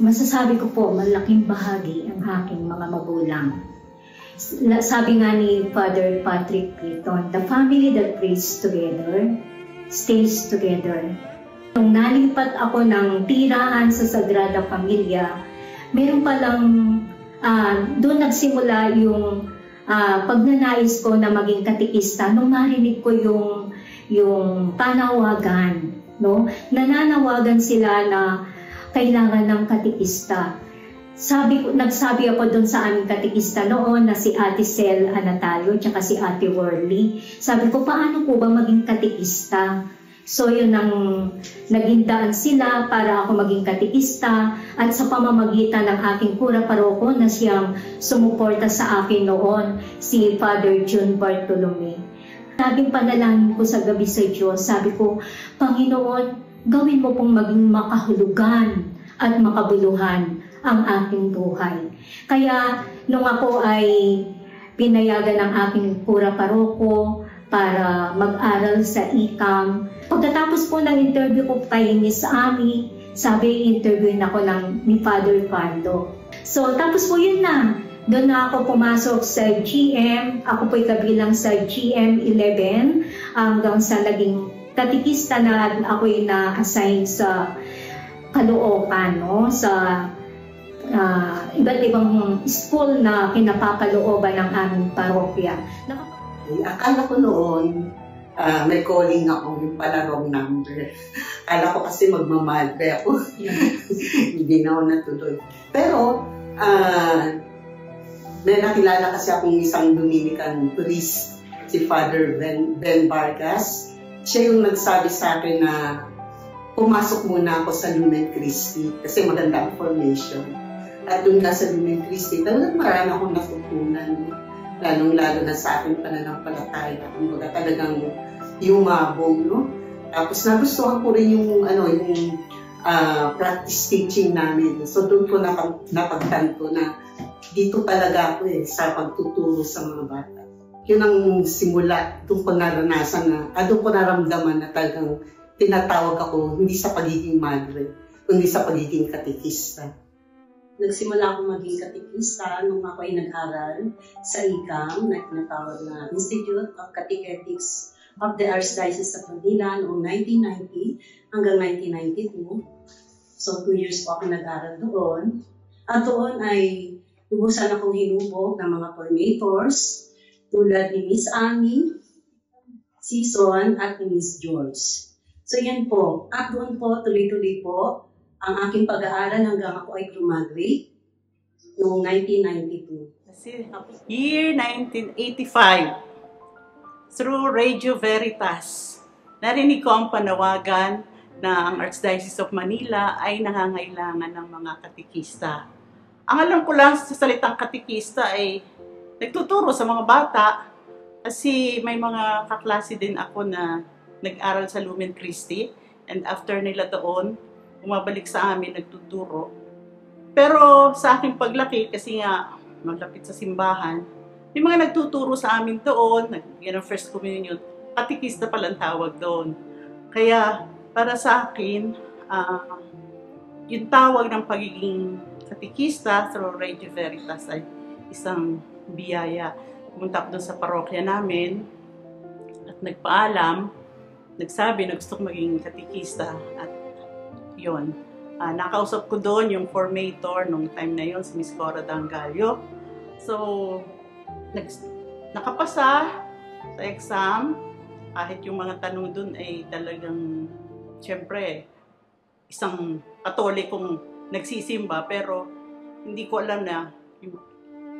Masasabi ko po, malaking bahagi ang aking mga magulang. Sabi nga ni Father Patrick Clayton, the family that prays together, stays together. Nung nalipat ako ng tirahan sa Sagrada Familia, meron palang doon nagsimula yung pagnanais ko na maging katikista. Nung marinig ko yung panawagan, no? Nananawagan sila na kailangan ng katikista. Nagsabi ako doon sa aming katikista noon na si Ate Sel Anatalo tsaka si Ate Worley. Sabi ko, paano po ba maging katikista? So yun ang naging daan sila para ako maging katikista at sa pamamagitan ng aking kura paroko na siyang sumuporta sa akin noon, si Father June Bartolome. Sabing panalangin ko sa gabi sa Diyos, sabi ko, Panginoon, gawin mo pong maging makahulugan at makabuluhan ang aking buhay. Kaya nung ako ay pinayagan ng aking kura paroko para mag-aral sa ICAM, pagkatapos po ng interview ko kay Miss Ami, sabi interviewin ako ni Father Pardo. So tapos po yun na. Doon na ako pumasok sa GM. Ako po'y kabilang sa GM 11 hanggang sa naging katikista na ako'y na-assign sa Caloocan, no? Sa iba't ibang school na kinapakalooban ng aming parokya. Akala ko noon, may calling ako, yung pala wrong number. Akala ko kasi magmamadre ako. Hindi na ako natuloy. Pero, may nakilala kasi akong isang Dominican priest, si Father Ben Vargas. Siya yung nagsabi sa akin na pumasok muna ako sa Lumen Christi kasi maganda ang formation. At doon nga sa Lumen Christi, talagang marami akong natutunan. Lalong-lalo na sa akin pananampalataya. Kumbaga talagang yumabong, no? Tapos nagustuhan ko rin yung practice teaching namin. So doon ko napagtanto na dito talaga ako sa pagtuturo sa mga bata. Yun ang simula, doon ko naranasan doon ko naramdaman na talagang tinatawag ako hindi sa pagiging madre, kundi sa pagiging katikista. Nagsimula ako maging katikista nung ako ay nag-aral sa ICAM na tinatawag na Institute of Catechetics of the Archdiocese of Manila noong 1990 hanggang 1992. So 2 years po ako nag-aral doon. At doon ay lubusan akong hinubog ng mga formators tulad ni Miss Ami, si Son, at ni Miss George. So yan po. At doon po, tuloy-tuloy po ang aking pag-aaral hanggang ako ay graduate noong 1992. Year 1985. through Radio Veritas, narinig ko ang panawagan na ang Archdiocese of Manila ay nangangailangan ng mga katikista. Ang alam ko lang sa salitang katikista ay nagtuturo sa mga bata kasi may mga kaklase din ako na nag-aral sa Lumen Christi and after nila doon, bumabalik sa amin, nagtuturo. Pero sa aking paglaki, kasi nga malapit sa simbahan, may mga nagtuturo sa amin doon, yan ang First Communion, katikista palang tawag doon. Kaya para sa akin, yung tawag ng pagiging katikista through Radio Veritas ay isang biyaya. Pumunta ako doon sa parokya namin at nagpaalam, nagsabi na gusto kong maging katikista at yun. Nakausap ko doon yung formator nung time na yun, si Miss Cora Dangalio. So, nakapasa sa exam, kahit yung mga tanong doon ay talagang, siyempre, isang katolikong nagsisimba, pero hindi ko alam na yung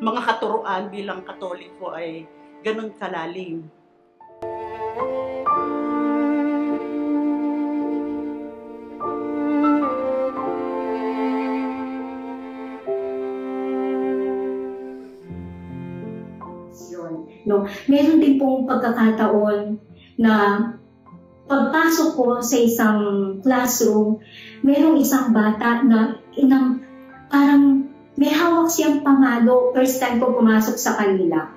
mga katuruan bilang katoliko ay ganun kalalim. No, meron din pong pagkakataon na pagpasok ko sa isang classroom, merong isang bata na parang may hawak siyang pamalo. First time ko pumasok sa kanila.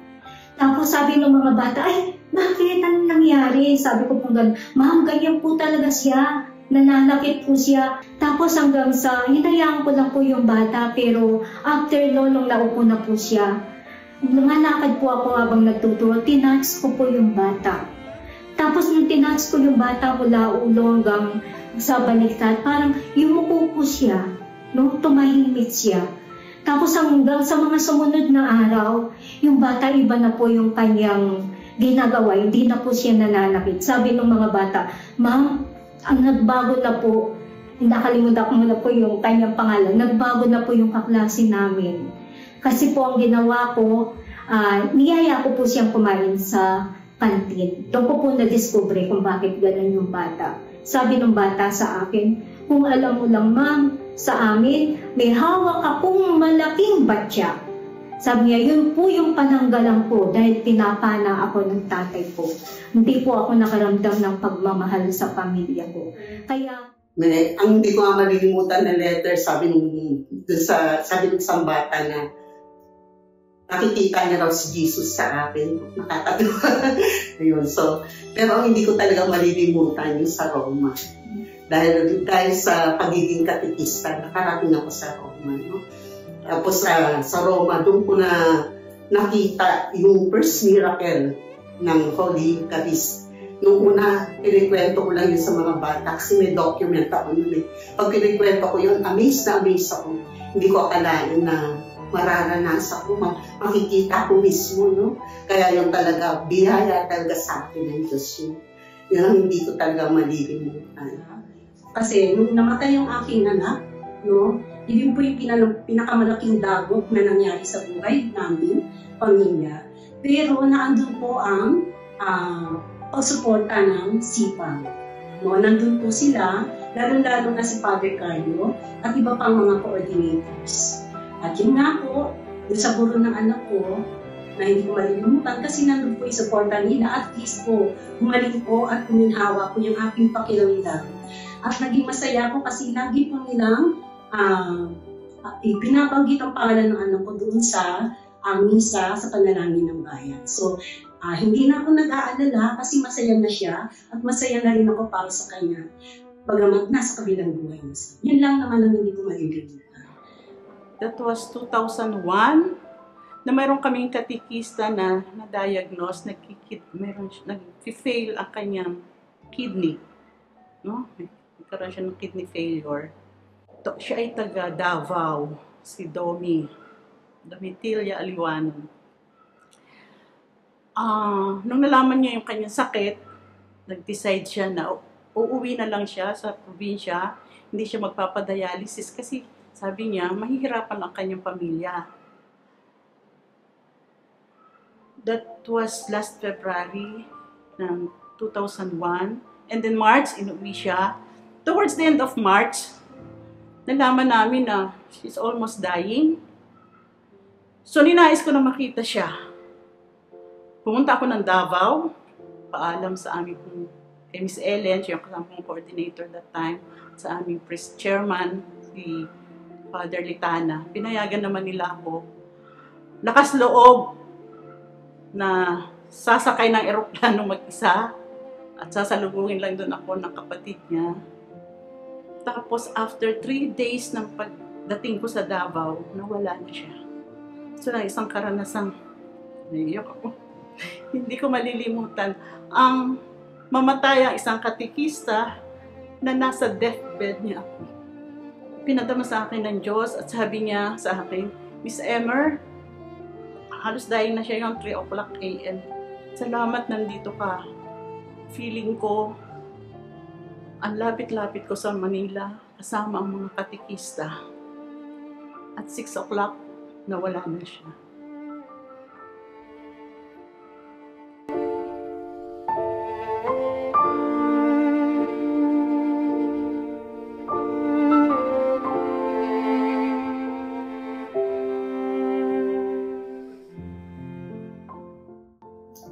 Tapos sabi ng mga bata, ay, bakit? Anong nangyari? Sabi ko po gano'n, ma'am, ganyan po talaga siya. Nananakit po siya. Tapos hanggang sa, hinayaan ko lang po yung bata, pero after nung naupo na po siya, lumalakad po ako habang nagtuturo, tinouch ko po yung bata. Tapos nung tinouch ko yung bata mula ulo hanggang sa baliktad, parang yumuko po siya, no? Tumahimik siya. Tapos hanggang sa mga sumunod na araw, yung bata iba na po yung kanyang ginagawa, hindi na po siya nananakit. Sabi ng mga bata, ma'am, ang nagbago na po, nakalimutan ko na po yung kanyang pangalan, nagbago na po yung kaklase namin. Kasi po ang ginawa ko, niyaya ko po siyang kumain sa kantin. Doon ko po na-discover kung bakit ganun yung bata. Sabi ng bata sa akin, kung alam mo lang ma'am, sa amin, may hawak akong malaking batya. Sabi niya, yun po yung pananggalang ko dahil pinapana ako ng tatay ko. Hindi po ako nakaramdam ng pagmamahal sa pamilya ko. Kaya, ang hindi ko nga malilimutan na letter, sabi ng isang bata na nakikita niya raw si Jesus sa akin. Nakakatawa. Ayun, so, pero ang hindi ko talaga malilimutan yung sa Roma. Dahil sa pagiging katikista, nakarating ako sa Roma. No? Tapos sa Roma, doon ko na nakita yung first miracle ng Holy Eucharist. Nung una, pinikwento ko lang yun sa mga bata kasi may document ako nun eh. Pag pinikwento ko yun, amazed ako. Hindi ko akalain na mararanasan ko, makikita ko mismo, no? Kaya yung talaga, biyaya talaga sa akin ng Diyos yun. Yun ang hindi ko talaga malilimutan. Kasi nung namatay yung aking anak, no, yun po yung pinakamalaking dagok na nangyari sa buhay namin, pamilya. Pero naandun po ang pagsuporta ng SIPAG. No, nandun po sila, lalo-lalo na si Father Carlo at iba pang mga coordinators. At yun nga po, yung sa guro ng anak ko, na hindi ko malilimutan kasi nandun po yung suporta nila. At least po, gumaling po at kuminhawa po yung aking pakiramdam. At naging masaya ko kasi lagi po nilang binabanggit ang pangalan ng anak ko doon sa misa sa panalangin ng bayan. So, hindi na ako nag-aalala kasi masaya na siya at masaya na rin ako para sa kanya. Bagamat nasa kabilang buhay niya. Yun lang naman ang hindi ko malilimutan. That was 2001 na mayroon kaming katikista na na-diagnose, nag-fail ang kanyang kidney. No? Nagkaroon siya ng kidney failure. Siya ay taga Davao, si Domitilla Aliwanon. Nung nalaman niya yung kanyang sakit, nag-decide siya na uuwi na lang siya sa probinsya, hindi siya magpapadialysis kasi sabi niya, mahihirapan ang kanyang pamilya. That was last February. ng 2001. And then March, inuwi siya. Towards the end of March, nalaman namin na she's almost dying. So, ninais ko na makita siya. Pumunta ako ng Davao, paalam sa aming kay Miss Ellen, siya yung kasama kong coordinator that time, sa aming priest chairman, si Father Litana. Pinayagan naman nila ako. Lakas loob na sasakay ng eroplano mag-isa at sasalubungin lang doon ako ng kapatid niya. Tapos after 3 days ng pagdating ko sa Davao, nawala na siya. So isang karanasang, naiyak ako. Hindi ko malilimutan ang mamatay ang isang katikista na nasa deathbed niya ako. Pinadama sa akin ng Diyos at sabi niya sa akin, Miss Emmer, halos dying na siya yung 3 o'clock a.m. Salamat nandito ka. Feeling ko, ang lapit-lapit ko sa Manila kasama ang mga katikista. At 6 o'clock, nawala na siya.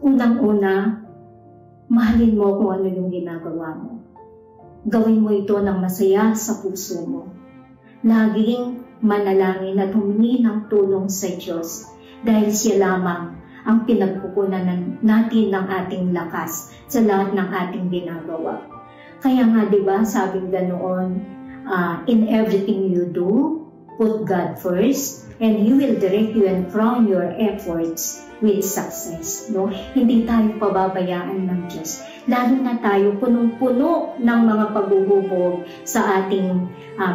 Unang-una, mahalin mo kung ano yung ginagawa mo. Gawin mo ito ng masaya sa puso mo. Laging manalangin at humingi ng tulong sa Diyos dahil siya lamang ang pinagkukunan natin ng ating lakas sa lahat ng ating ginagawa. Kaya nga, di ba, sabing ganoon, in everything you do, put God first, and He will direct you and crown your efforts with success. No? Hindi tayo pababayaan ng Diyos. Lalo na tayo punong-puno ng mga paghuhubog sa ating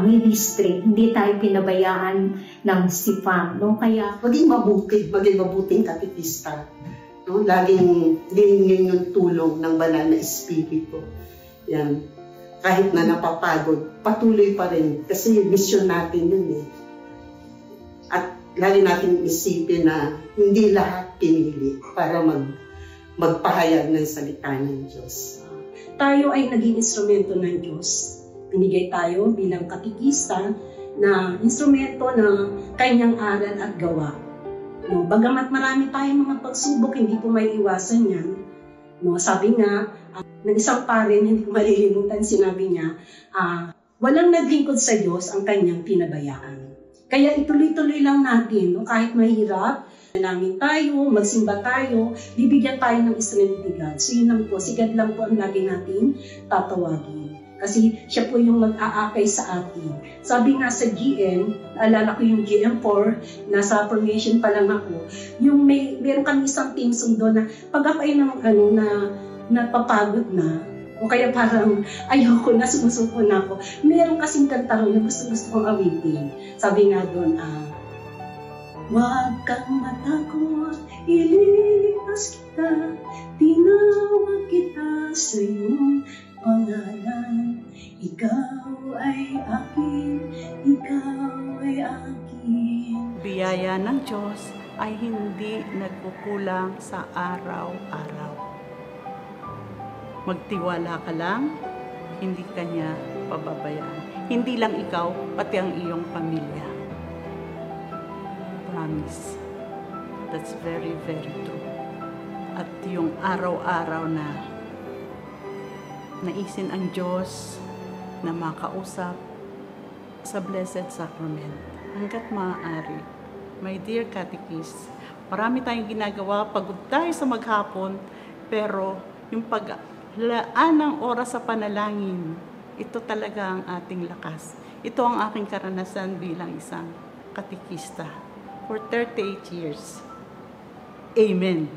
ministry. Hindi tayo pinabayaan ng sipam. No? Kaya, maging mabuting katikista. No? Laging hingin yung tulong ng banal na espiritu. Yan. Kahit na napapagod, patuloy pa rin. Kasi mission natin yun eh. At lagi natin isipin na hindi lahat pinili para magpahayag ng salita ng Diyos. Tayo ay naging instrumento ng Diyos. Binigay tayo bilang katikista na instrumento ng kanyang aral at gawa. No, bagamat marami tayong mga pagsubok, hindi po may iwasan yan. No, sabi nga, ng isang parin, hindi ko malilimutan, sinabi niya, walang naglingkod sa Diyos ang kanyang pinabayaan. Kaya ituloy-tuloy lang natin, no? Kahit mahirap, nalangin tayo, magsimba tayo, bibigyan tayo ng instrument ni God. So yun lang po, si God lang po ang lagi natin tatawagin. Kasi siya po yung mag-aakay sa atin. Sabi nga sa GM, naalala ko yung GM4, nasa formation pa lang ako, yung meron kami isang team sundo na pag ako ay napapagod na, o kaya parang ayoko na, sumusuko na ako. Meron kasing kanta ron na gusto kong awitin. Sabi nga doon, huwag kang matakot, ililigtas kita, tinawag kita sa iyong pangalan. Ikaw ay akin, ikaw ay akin. Biyaya ng Diyos ay hindi nagkukulang sa araw-araw. Magtiwala ka lang, hindi ka niya pababayaan. Hindi lang ikaw, pati ang iyong pamilya. Promise. That's very, very true. At yung araw-araw na naisin ang Diyos na makausap sa Blessed Sacrament. Hanggat maaari, my dear catechist, marami tayong ginagawa, pagod tayo sa maghapon, pero yung paglaan ng oras sa panalangin, ito talaga ang ating lakas. Ito ang aking karanasan bilang isang katikista for 38 years. Amen.